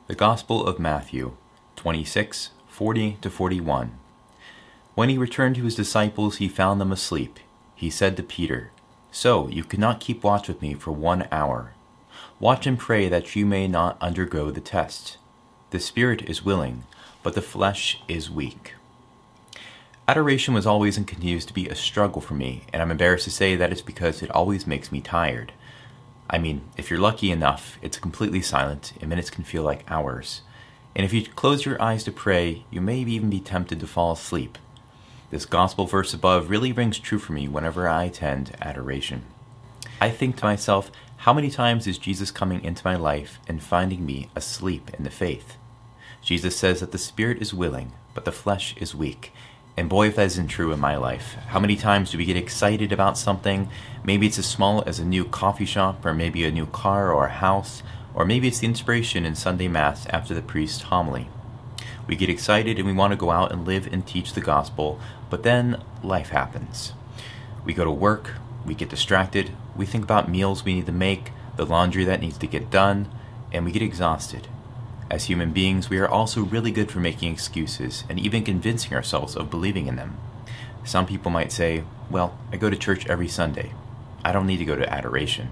The Gospel of Matthew 26:40-41. When he returned to his disciples, he found them asleep. He said to Peter, "So you could not keep watch with me for 1 hour. Watch and pray that you may not undergo the test. The spirit is willing, but the flesh is weak." Adoration was always and continues to be a struggle for me, and I'm embarrassed to say that it's because it always makes me tired. I mean, if you're lucky enough, it's completely silent, and minutes can feel like hours. And if you close your eyes to pray, you may even be tempted to fall asleep. This gospel verse above really rings true for me whenever I attend adoration. I think to myself, how many times is Jesus coming into my life and finding me asleep in the faith? Jesus says that the spirit is willing, but the flesh is weak. And boy, if that isn't true in my life. How many times do we get excited about something? Maybe it's as small as a new coffee shop, or maybe a new car or a house, or maybe it's the inspiration in Sunday Mass after the priest's homily. We get excited and we want to go out and live and teach the gospel, but then life happens. We go to work, we get distracted, we think about meals we need to make, the laundry that needs to get done, and we get exhausted. As human beings, we are also really good for making excuses and even convincing ourselves of believing in them. Some people might say, well, I go to church every Sunday. I don't need to go to adoration.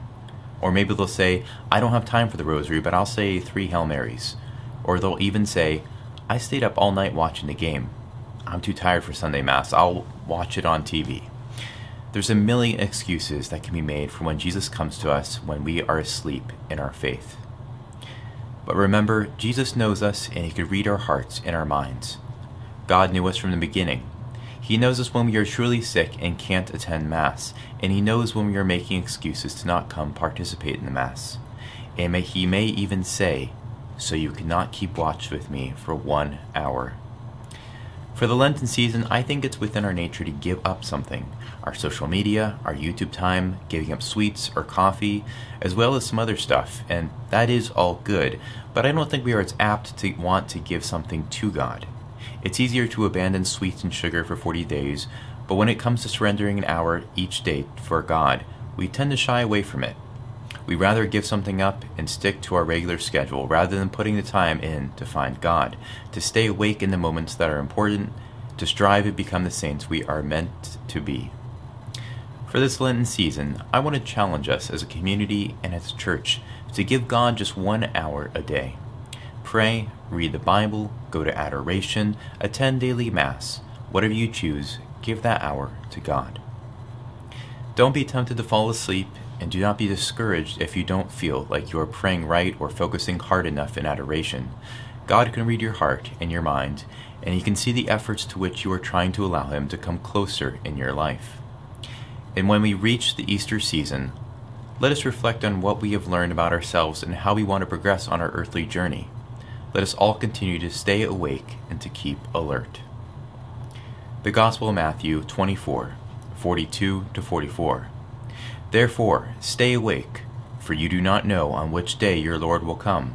Or maybe they'll say, I don't have time for the rosary, but I'll say 3 Hail Marys. Or they'll even say, I stayed up all night watching the game. I'm too tired for Sunday Mass. I'll watch it on TV. There's a million excuses that can be made for when Jesus comes to us when we are asleep in our faith. But remember, Jesus knows us and he could read our hearts and our minds. God knew us from the beginning. He knows us when we are truly sick and can't attend Mass, and he knows when we are making excuses to not come participate in the Mass. And he may even say, "So you cannot keep watch with me for 1 hour." For the Lenten season, I think it's within our nature to give up something. Our social media, our YouTube time, giving up sweets or coffee, as well as some other stuff, and that is all good, but I don't think we are as apt to want to give something to God. It's easier to abandon sweets and sugar for 40 days, but when it comes to surrendering an hour each day for God, we tend to shy away from it. We'd rather give something up and stick to our regular schedule rather than putting the time in to find God, to stay awake in the moments that are important, to strive to become the saints we are meant to be. For this Lenten season, I want to challenge us as a community and as a church to give God just 1 hour a day. Pray, read the Bible, go to adoration, attend daily Mass. Whatever you choose, give that hour to God. Don't be tempted to fall asleep, and do not be discouraged if you don't feel like you are praying right or focusing hard enough in adoration. God can read your heart and your mind, and he can see the efforts to which you are trying to allow him to come closer in your life. And when we reach the Easter season, let us reflect on what we have learned about ourselves and how we want to progress on our earthly journey. Let us all continue to stay awake and to keep alert. The Gospel of Matthew 24:42-44. Therefore, stay awake, for you do not know on which day your Lord will come.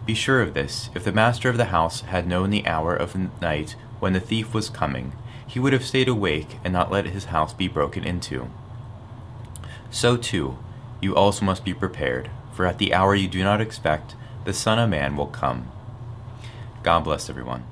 Be sure of this, if the master of the house had known the hour of the night when the thief was coming, he would have stayed awake and not let his house be broken into. So too, you also must be prepared, for at the hour you do not expect, the Son of Man will come. God bless everyone.